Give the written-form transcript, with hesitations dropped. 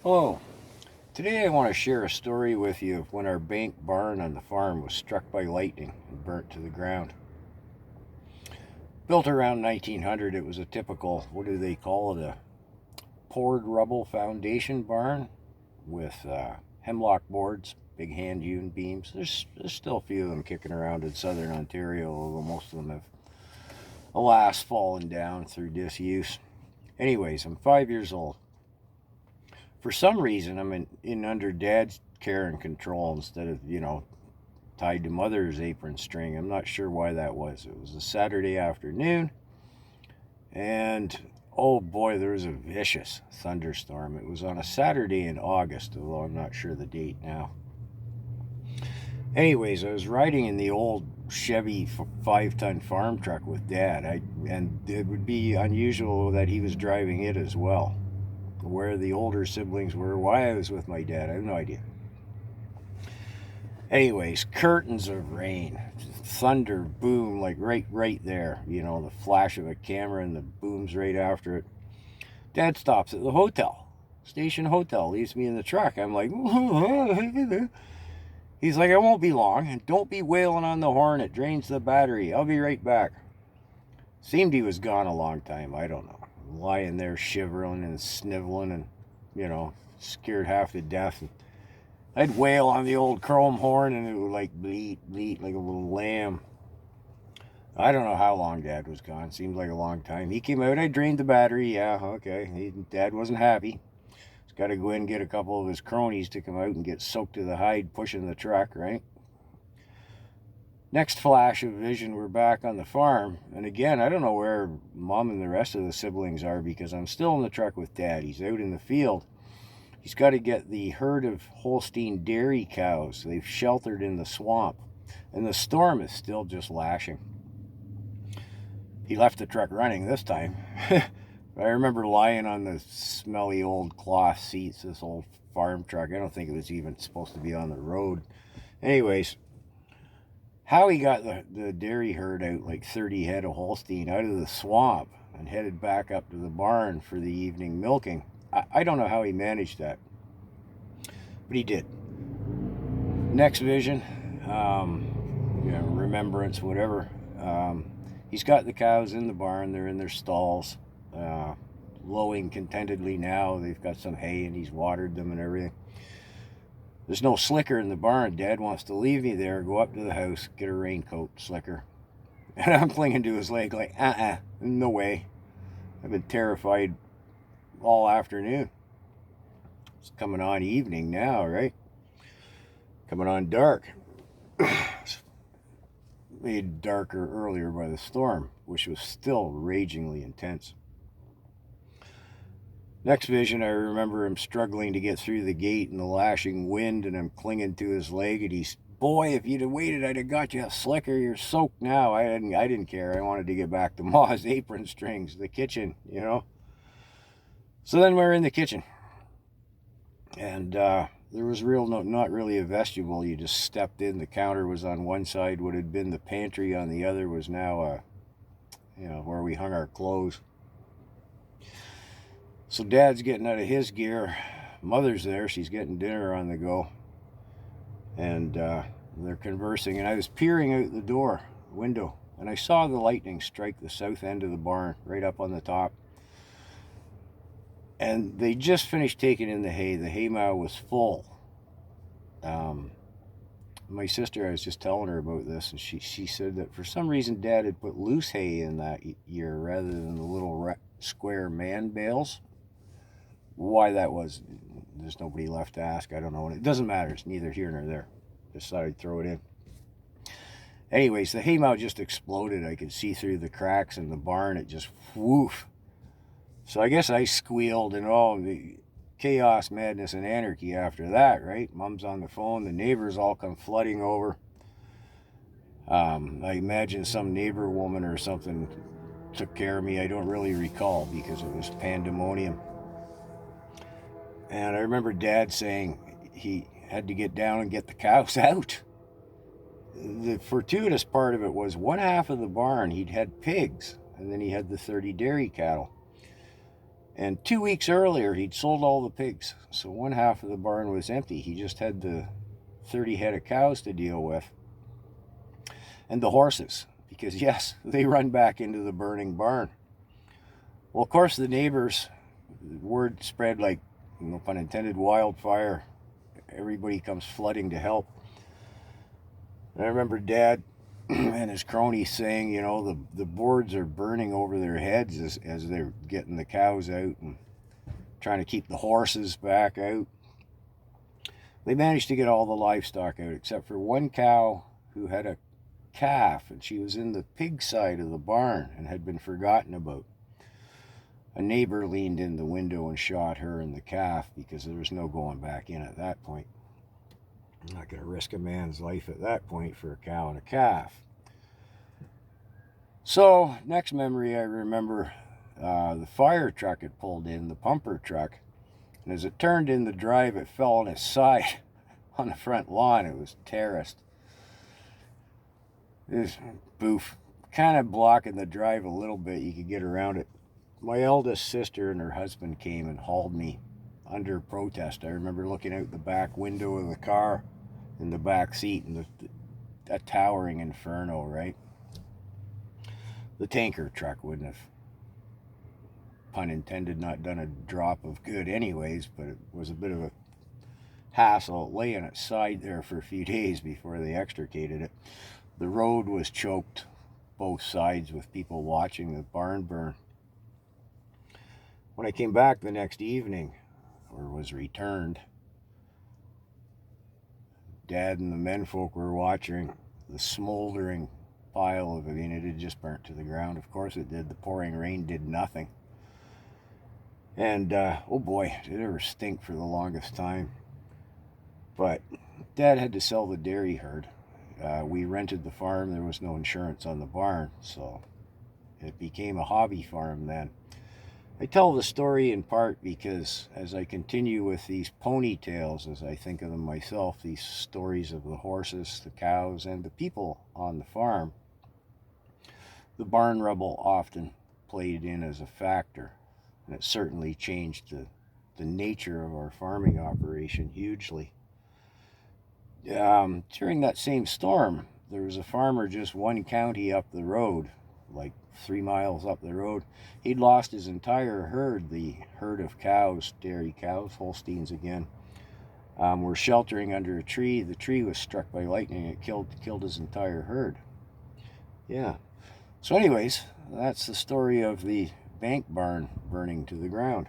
Hello. Today I want to share a story with you of when our bank barn on the farm was struck by lightning and burnt to the ground. Built around 1900, it was a typical, what do they call it, a poured rubble foundation barn with hemlock boards, big hand-hewn beams. There's still a few of them kicking around in southern Ontario, although most of them have, alas, fallen down through disuse. Anyways, I'm 5 years old. For some reason, I'm in under Dad's care and control instead of, tied to Mother's apron string. I'm not sure why that was. It was a Saturday afternoon, and oh boy, there was a vicious thunderstorm. It was on a Saturday in August, although I'm not sure the date now. Anyways, I was riding in the old Chevy 5-ton farm truck with Dad, and it would be unusual that he was driving it as well. Where the older siblings were, why I was with my dad, I have no idea. Anyways, curtains of rain, thunder, boom, like right there. The flash of a camera and the booms right after it. Dad stops at the hotel, station hotel, leaves me in the truck. I'm like, he's like, I won't be long, and don't be wailing on the horn, it drains the battery. I'll be right back. Seemed he was gone a long time, I don't know. Lying there shivering and sniveling and, scared half to death. And I'd wail on the old chrome horn and it would like bleat like a little lamb. I don't know how long Dad was gone. Seemed like a long time. He came out, I drained the battery. Yeah, okay. Dad wasn't happy. He's got to go in and get a couple of his cronies to come out and get soaked to the hide pushing the truck, right? Next flash of vision, we're back on the farm. And again, I don't know where Mom and the rest of the siblings are because I'm still in the truck with Dad. He's out in the field. He's got to get the herd of Holstein dairy cows. They've sheltered in the swamp. And the storm is still just lashing. He left the truck running this time. I remember lying on the smelly old cloth seats, this old farm truck. I don't think it was even supposed to be on the road. Anyways, how he got the dairy herd out, like 30 head of Holstein, out of the swamp and headed back up to the barn for the evening milking, I don't know how he managed that, but he did. Next vision, remembrance, whatever. He's got the cows in the barn. They're in their stalls, lowing contentedly now. They've got some hay and he's watered them and everything. There's no Slicker in the barn. Dad wants to leave me there, go up to the house, get a raincoat, Slicker. And I'm clinging to his leg like, no way. I've been terrified all afternoon. It's coming on evening now, right? Coming on dark. It's made darker earlier by the storm, which was still ragingly intense. Next vision, I remember him struggling to get through the gate in the lashing wind, and I'm clinging to his leg, and he's, boy, if you'd have waited, I'd have got you a Slicker. You're soaked now. I didn't care. I wanted to get back to Ma's apron strings, the kitchen, So then we're in the kitchen, and there was not really a vestibule. You just stepped in. The counter was on one side. What had been the pantry on the other was now, where we hung our clothes. So Dad's getting out of his gear. Mother's there. She's getting dinner on the go. And they're conversing. And I was peering out the window. And I saw the lightning strike the south end of the barn, right up on the top. And they just finished taking in the hay. The hay mow was full. My sister, I was just telling her about this. And she said that for some reason Dad had put loose hay in that year rather than the little square man bales. Why that was, there's nobody left to ask. I don't know. It doesn't matter. It's neither here nor there. Just thought I'd throw it in. Anyways, the haymow just exploded. I could see through the cracks in the barn. It just woof. So I guess I squealed and the chaos, madness, and anarchy after that, right? Mom's on the phone. The neighbors all come flooding over. I imagine some neighbor woman or something took care of me. I don't really recall because it was pandemonium. And I remember Dad saying he had to get down and get the cows out. The fortuitous part of it was one half of the barn, he'd had pigs, and then he had the 30 dairy cattle. And 2 weeks earlier, he'd sold all the pigs. So one half of the barn was empty. He just had the 30 head of cows to deal with. And the horses, because yes, they run back into the burning barn. Well, of course, the neighbors, word spread like, no pun intended, wildfire. Everybody comes flooding to help. And I remember Dad and his cronies saying, you know, the boards are burning over their heads as they're getting the cows out and trying to keep the horses back out. They managed to get all the livestock out except for one cow who had a calf, and she was in the pig side of the barn and had been forgotten about. A neighbor leaned in the window and shot her and the calf because there was no going back in at that point. I'm not going to risk a man's life at that point for a cow and a calf. So, next memory I remember, the fire truck had pulled in, the pumper truck, and as it turned in the drive, it fell on its side on the front lawn. It was terraced. It was boof, kind of blocking the drive a little bit. You could get around it. My eldest sister and her husband came and hauled me under protest. I remember looking out the back window of the car in the back seat, and a towering inferno, right? The tanker truck wouldn't have, pun intended, not done a drop of good anyways, but it was a bit of a hassle. It lay on its side there for a few days before they extricated it. The road was choked both sides with people watching the barn burn. When I came back the next evening, or was returned, Dad and the menfolk were watching the smoldering pile of it. I mean, it had just burnt to the ground. Of course it did. The pouring rain did nothing. And, oh boy, did it ever stink for the longest time. But Dad had to sell the dairy herd. We rented the farm. There was no insurance on the barn, so it became a hobby farm then. I tell the story in part because as I continue with these ponytails, as I think of them myself, these stories of the horses, the cows, and the people on the farm, the barn rubble often played in as a factor, and it certainly changed the nature of our farming operation hugely. During that same storm, there was a farmer just one county up the road, like 3 miles up the road. He'd lost his entire herd, the herd of cows, dairy cows, Holsteins again, were sheltering under a tree. The tree was struck by lightning. It killed his entire herd. Yeah. So anyways, that's the story of the bank barn burning to the ground.